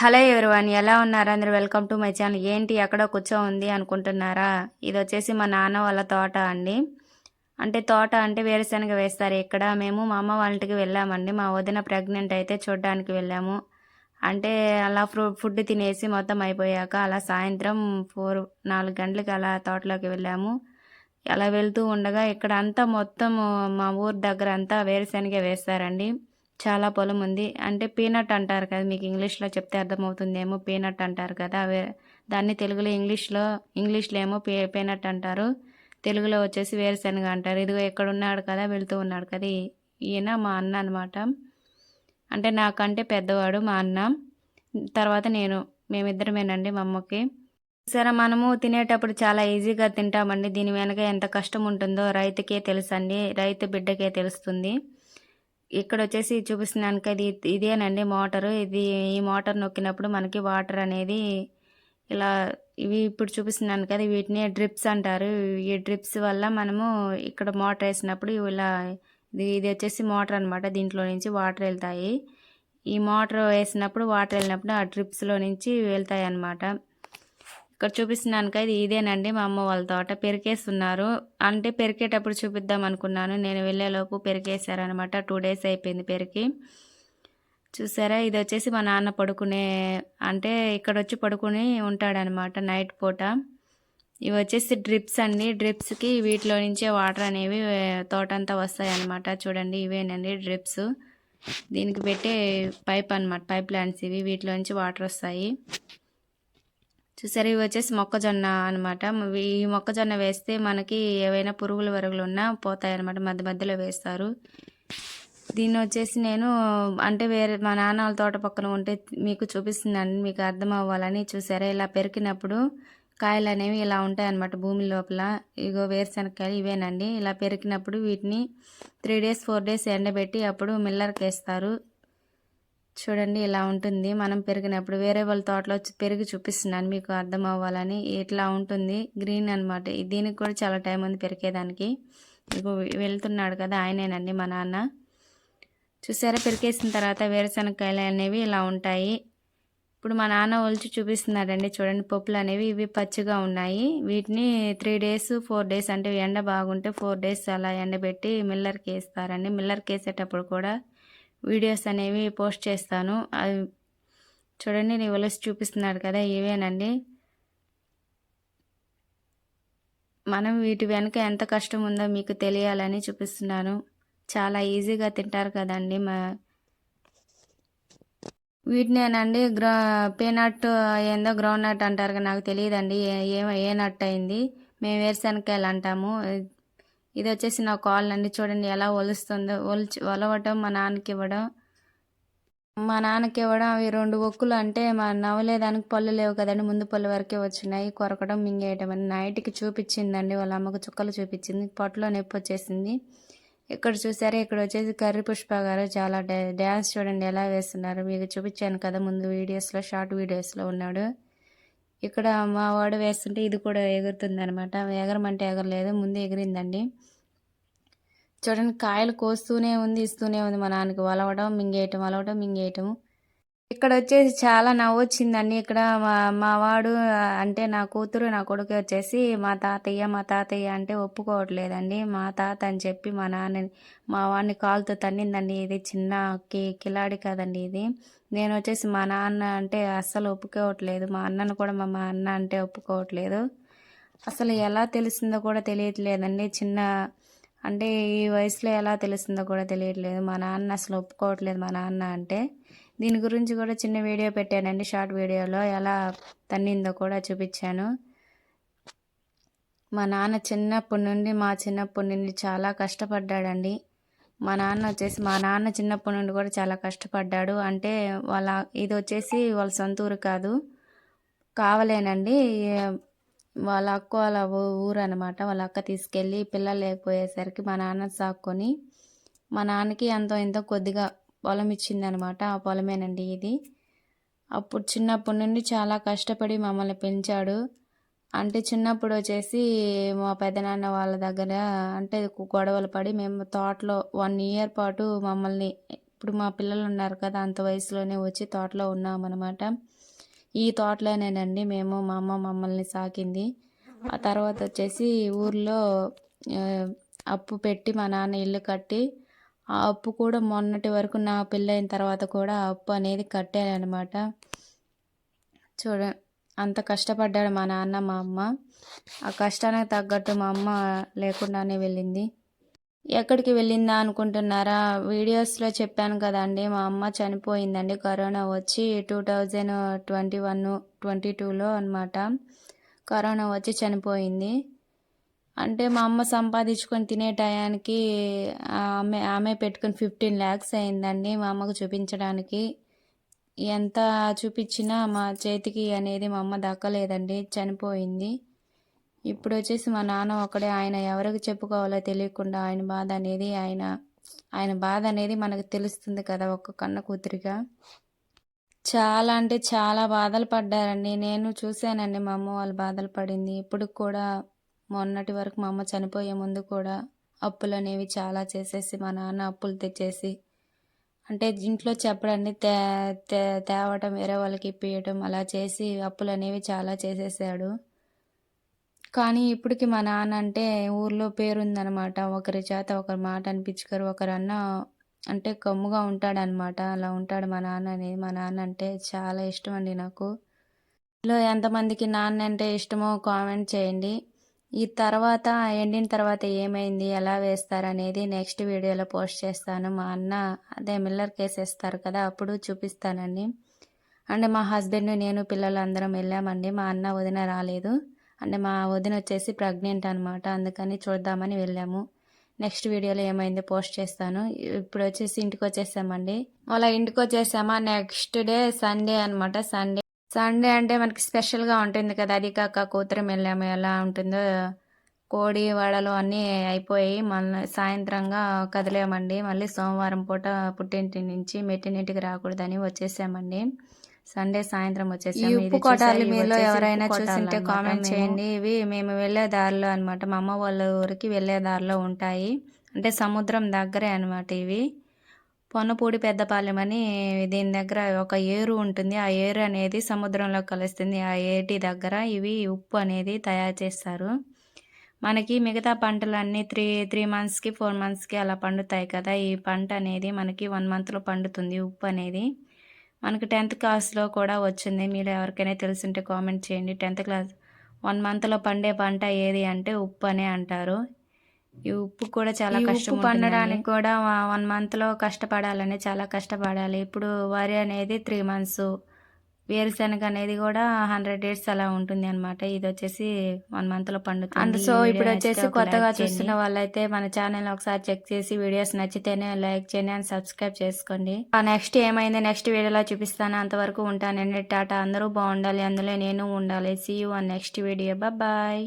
Hello everyone, ఎలా ఉన్నారు అందరు? Welcome to my channel. ఏంటి ఎక్కడో కూర్చో ఉంది అనుకుంటున్నారా? ఇది వచ్చేసి మా నాన్న వాళ్ళ తోట అండి. అంటే తోట అంటే వేరుశనగ వేస్తారు ఇక్కడ. మేము మా అమ్మ వాళ్ళ ఇంటికి వెళ్ళామండి. మా వదిన ప్రెగ్నెంట్ అయితే చూడడానికి వెళ్ళాము. అంటే అలా ఫుడ్ తినేసి మొత్తం అయిపోయాక అలా సాయంత్రం 4 గంటలకి అలా తోటలోకి వెళ్ళాము. అలా వెళ్తూ ఉండగా ఇక్కడ అంతా మొత్తం మా ఊరు దగ్గర అంతా వేరుశనగ వేస్తారండి. చాలా పొలం ఉంది. అంటే పీనట్ అంటారు కదా, మీకు ఇంగ్లీష్లో చెప్తే అర్థమవుతుందేమో. పీనట్ అంటారు కదా, దాన్ని తెలుగులో ఇంగ్లీష్లో ఏమో పీనట్ అంటారు. తెలుగులో వచ్చేసి వేరుశనగ అంటారు. ఇదిగో ఇక్కడ ఉన్నాడు కదా, వెళ్తూ ఉన్నాడు కదా, ఈయన మా అన్న అనమాట. అంటే నాకంటే పెద్దవాడు మా అన్న. తర్వాత మేమిద్దరమేనండి మా అమ్మకి. సరే, మనము తినేటప్పుడు చాలా ఈజీగా తింటామండి. దీని వెనక ఎంత కష్టం ఉంటుందో రైతుకే తెలుసండి, రైతు బిడ్డకే తెలుస్తుంది. ఇక్కడ వచ్చేసి చూపిస్తున్నాను కదా, ఇదేనండి మోటారు. ఈ మోటార్ నొక్కినప్పుడు మనకి వాటర్ అనేది ఇలా, ఇవి ఇప్పుడు చూపిస్తున్నాను కదా, వీటిని డ్రిప్స్ అంటారు. ఈ డ్రిప్స్ వల్ల మనము ఇక్కడ మోటార్ వేసినప్పుడు ఇలా, ఇది వచ్చేసి మోటార్ అనమాట. దీంట్లో నుంచి వాటర్ వెళ్తాయి. ఈ మోటార్ వేసినప్పుడు వాటర్ వెళ్ళినప్పుడు ఆ డ్రిప్స్లో నుంచి వెళ్తాయి అన్నమాట. ఇక్కడ చూపిస్తున్నాను కదా, ఇదేనండి మా అమ్మ వాళ్ళ తోట. పెరికేస్తున్నారు. అంటే పెరికేటప్పుడు చూపిద్దాం అనుకున్నాను, నేను వెళ్ళేలోపు పెరికేశారనమాట. 2 డేస్ అయిపోయింది పెరికి. చూసారా, ఇది వచ్చేసి మా నాన్న పడుకునే, అంటే ఇక్కడ వచ్చి పడుకుని ఉంటాడనమాట నైట్ పూట. ఇవి వచ్చేసి డ్రిప్స్ అండి. డ్రిప్స్కి వీటిలో నుంచే వాటర్ అనేవి తోటంతా వస్తాయి అనమాట. చూడండి, ఇవేనండి డ్రిప్స్. దీనికి పెట్టే పైప్ అనమాట, పైప్ లైన్స్ ఇవి. వీటిలో నుంచి వాటర్ వస్తాయి. చూసారు, ఇవి వచ్చేసి మొక్కజొన్న అనమాట. ఈ మొక్కజొన్న వేస్తే మనకి ఏవైనా పురుగులు వరుగులు ఉన్నా పోతాయి అనమాట. మధ్య మధ్యలో వేస్తారు. దీన్ని వచ్చేసి నేను అంటే వేరే మా నాన్న వాళ్ళ తోట పక్కన ఉంటే మీకు చూపిస్తున్నాను, మీకు అర్థం అవ్వాలని. చూసారా, ఇలా పెరికినప్పుడు కాయలు అనేవి ఇలా ఉంటాయి అన్నమాట భూమి లోపల. ఇగో వేరుశనగకాయలు ఇవేనండి. ఇలా పెరికినప్పుడు వీటిని 3 డేస్ 4 డేస్ ఎండబెట్టి అప్పుడు మిల్లర్కి వేస్తారు. చూడండి, ఇలా ఉంటుంది మనం పెరిగినప్పుడు. వేరే వాళ్ళ తోటలో పెరిగి చూపిస్తున్నాను మీకు అర్థం అవ్వాలని. ఇట్లా ఉంటుంది, గ్రీన్ అనమాట. దీనికి కూడా చాలా టైం ఉంది పెరికేదానికి. వెళ్తున్నాడు కదా, ఆయనేనండి మా నాన్న. చూసారా, పెరికేసిన తర్వాత వేరుశనగకాయలు అనేవి ఇలా ఉంటాయి. ఇప్పుడు మా నాన్న ఒలిచి చూపిస్తున్నాడండి. చూడండి, పప్పులు అనేవి ఇవి పచ్చిగా ఉన్నాయి. వీటిని 3 డేస్ 4 డేస్ అంటే ఎండ బాగుంటే 4 డేస్ అలా ఎండబెట్టి మిల్లర్కి వేస్తారండి. మిల్లర్కి వేసేటప్పుడు కూడా వీడియోస్ అనేవి పోస్ట్ చేస్తాను. అది చూడండి, నేను ఒలిసి చూపిస్తున్నాడు కదా, ఇవేనండి. మనం వీటి వెనుక ఎంత కష్టం ఉందో మీకు తెలియాలని చూపిస్తున్నాను. చాలా ఈజీగా తింటారు కదండి. వీటినేనండి పీనట్ ఏందో గ్రౌండ్ నట్ అంటారు కదా, నాకు తెలియదండి ఏ నట్ అయింది. మేము వేరుశనగకాయలు అంటాము. ఇది వచ్చేసి నా కాల్ అండి. చూడండి ఎలా ఒలుస్తుందో. ఒలవటం మా నాన్నకి ఇవ్వడం. అవి 2 ఒక్కులు. అంటే మా నవ్వలేదానికి పళ్ళు లేవు కదండి, ముందు పళ్ళు వరకే వచ్చినాయి. కొరకడం మింగేయటం అని నైట్కి చూపించిందండి. వాళ్ళ అమ్మకు చుక్కలు చూపించింది, పొట్టలో నొప్పి వచ్చేసింది. ఇక్కడ చూసారా, ఇక్కడ వచ్చేసి కర్రీ పుష్ప గారు చాలా డ్యాన్స్ చూడండి ఎలా వేస్తున్నారు. మీకు చూపించాను కదా ముందు వీడియోస్లో, షార్ట్ వీడియోస్లో ఉన్నాడు. ఇక్కడ మా వాడు వేస్తుంటే ఇది కూడా ఎగురుతుంది అనమాట. ఎగరమంటే ఎగరలేదు, ముందు ఎగిరిందండి. చూడండి, కాయలు కోస్తూనే ఉంది, ఇస్తూనే ఉంది మా నాన్నకి. వలవడం మింగేయటం. ఇక్కడ వచ్చేసి చాలా నవ్వు వచ్చిందండి. ఇక్కడ మా వాడు అంటే నా కూతురు నా కొడుకు వచ్చేసి మా తాతయ్య అంటే ఒప్పుకోవట్లేదండి. మా తాత అని చెప్పి మా వాడిని కాలుతో తన్నిందండి. ఇది చిన్న కిలాడి కదండి ఇది. నేను వచ్చేసి మా నాన్న అంటే అస్సలు ఒప్పుకోవట్లేదు. మా అన్నను కూడా మా అన్న అంటే ఒప్పుకోవట్లేదు. అసలు ఎలా తెలిసిందో కూడా తెలియట్లేదండి. అంటే ఈ వయసులో ఎలా తెలుస్తుందో కూడా తెలియట్లేదు. మా నాన్న అసలు ఒప్పుకోవట్లేదు మా నాన్న అంటే. దీని గురించి కూడా చిన్న వీడియో పెట్టానండి, షార్ట్ వీడియోలో ఎలా తన్నిందో కూడా చూపించాను. మా చిన్నప్పటి నుండి చాలా కష్టపడ్డాడండి. మా నాన్న చిన్నప్పటి నుండి కూడా చాలా కష్టపడ్డాడు. అంటే ఇది వచ్చేసి వాళ్ళ సొంత ఊరు కాదు, కావలేనండి. వాళ్ళ అక్క వాళ్ళ ఊరు అనమాట. వాళ్ళ అక్క తీసుకెళ్ళి పిల్లలు లేకపోయేసరికి మా నాన్న సాక్కొని, మా నాన్నకి ఎంతో కొద్దిగా పొలం ఇచ్చిందనమాట. ఆ పొలమేనండి ఇది. అప్పుడు చిన్నప్పటి నుండి చాలా కష్టపడి మమ్మల్ని పెంచాడు. అంటే చిన్నప్పుడు వచ్చేసి మా పెదనాన్న వాళ్ళ దగ్గర అంటే గొడవలు పడి మేము తోటలో 1 ఇయర్ పాటు మమ్మల్ని ఇప్పుడు మా పిల్లలు ఉన్నారు కదా, అంత వయసులోనే వచ్చి తోటలో ఉన్నామన్నమాట. ఈ తోటలోనేనండి మేము మా అమ్మ మమ్మల్ని సాకింది. ఆ తర్వాత వచ్చేసి ఊర్లో అప్పు పెట్టి మా నాన్న ఇల్లు కట్టి, ఆ అప్పు కూడా మొన్నటి వరకు నా పెళ్ళైన తర్వాత కూడా ఆ అప్పు అనేది కట్టాననమాట. అంత కష్టపడ్డాడు మా నాన్న మా అమ్మ. ఆ కష్టానికి తగ్గట్టు మా అమ్మ లేకుండానే వెళ్ళింది. ఎక్కడికి వెళ్ళిందా అనుకుంటున్నారా? వీడియోస్లో చెప్పాను కదండి, మా అమ్మ చనిపోయిందండి కరోనా వచ్చి 2021-22లో అనమాట. కరోనా వచ్చి చనిపోయింది. అంటే మా అమ్మ సంపాదించుకొని తినే టయానికి ఆమె పెట్టుకుని 15 lakhs అయిందండి మా అమ్మకు చూపించడానికి. ఎంత చూపించినా మా చేతికి అనేది మా అమ్మ దక్కలేదండి, చనిపోయింది. ఇప్పుడు వచ్చేసి మా నాన్న ఒకడే, ఆయన ఎవరికి చెప్పుకోవాలో తెలియకుండా ఆయన బాధ అనేది మనకు తెలుస్తుంది కదా ఒక్క కన్న కూతురిగా. చాలా అంటే చాలా బాధలు పడ్డారండి. నేను చూశానండి మా అమ్మ వాళ్ళు బాధలు పడింది. ఇప్పుడు కూడా మొన్నటి వరకు మా అమ్మ చనిపోయే ముందు కూడా అప్పులు అనేవి చాలా చేసేసి మా నాన్న అప్పులు తెచ్చేసి, అంటే ఇంట్లో చెప్పడండి తేవటం వేరే వాళ్ళకి ఇప్పియటం అలా చేసి అప్పులు అనేవి చాలా చేసేసాడు. కానీ ఇప్పటికి మా నాన్న అంటే ఊర్లో పేరుందనమాట. ఒకరి చేత ఒకరి మాట అనిపించుకోరు, ఒకరన్నా అంటే గమ్ముగా ఉంటాడనమాట. అలా ఉంటాడు మా నాన్న అనేది. మా నాన్న అంటే చాలా ఇష్టం అండి నాకు. ఇందులో ఎంతమందికి నాన్న అంటే ఇష్టమో కామెంట్ చేయండి. ఈ తర్వాత ఎండిన తర్వాత ఏమైంది, ఎలా వేస్తారనేది నెక్స్ట్ వీడియోలో పోస్ట్ చేస్తాను. మా అన్న అదే మిల్లర్ కేసు వేస్తారు కదా, అప్పుడు చూపిస్తానండి. అంటే మా హస్బెండ్, నేను, పిల్లలు అందరం వెళ్ళామండి. మా అన్న వదిన రాలేదు. అంటే మా వదిన వచ్చేసి ప్రెగ్నెంట్ అనమాట, అందుకని చూద్దామని వెళ్ళాము. నెక్స్ట్ వీడియోలో ఏమైందో పోస్ట్ చేస్తాను. ఇప్పుడు వచ్చేసి ఇంటికి వచ్చేసామండి. అలా ఇంటికి వచ్చేసామా, నెక్స్ట్ డే సండే అనమాట. సండే అంటే మనకి స్పెషల్గా ఉంటుంది కదా, అది కాక కూతురం వెళ్ళాము. ఎలా ఉంటుందో కోడి వడలు అన్నీ అయిపోయి మళ్ళీ సాయంత్రంగా కదిలేమండి. మళ్ళీ సోమవారం పూట పుట్టింటి నుంచి మెట్టినింటికి రాకూడదని వచ్చేసామండి. సండే సాయంత్రం వచ్చేసాము. ఈ ఉప్పు కోటాలు మీలో ఎవరైనా చూసింటే కామెంట్ చేయండి. ఇవి మేము వెళ్ళే దారిలో అనమాట, మా అమ్మ వాళ్ళ ఊరికి వెళ్ళే దారిలో ఉంటాయి. అంటే సముద్రం దగ్గరే అనమాట ఇవి. పొన్నపూడి పెద్దపాలెం అని దీని దగ్గర ఒక ఏరు ఉంటుంది. ఆ ఏరు అనేది సముద్రంలో కలుస్తుంది. ఆ ఏటి దగ్గర ఇవి ఉప్పు అనేది తయారు చేస్తారు. మనకి మిగతా పంటలన్నీ 3 monthsకి 4 monthsకి అలా పండుతాయి కదా, ఈ పంట అనేది మనకి 1 monthలో పండుతుంది ఉప్పు అనేది. మనకి 10th క్లాస్లో కూడా వచ్చింది. మీరు ఎవరికైనా తెలుసుంటే కామెంట్ చేయండి. 10th క్లాస్ 1 monthలో పండే పంట ఏది అంటే ఉప్పు అనే అంటారు. ఈ ఉప్పు కూడా చాలా కష్టం. ఉప్పు పండడానికి కూడా 1 monthలో కష్టపడాలని, చాలా కష్టపడాలి. ఇప్పుడు వరి అనేది 3 months, వేరుశనగ అనేది కూడా 100 days అలా ఉంటుంది అనమాట. ఇది వచ్చేసి 1 monthలో పండుతుంది. అండ్ సో ఇప్పుడు వచ్చేసి కొత్తగా చూస్తున్న వాళ్ళైతే మన ఛానల్ ఒకసారి చెక్ చేసి వీడియోస్ నచ్చితేనే లైక్ చేయండి అండ్ సబ్స్క్రైబ్ చేసుకోండి. నెక్స్ట్ ఏమైంది నెక్స్ట్ వీడియోలో చూపిస్తాను. అంతవరకు ఉంటానండి. టాటా. అందరూ బాగుండాలి, అందులో నేను ఉండాలి. See you on next video. Bye.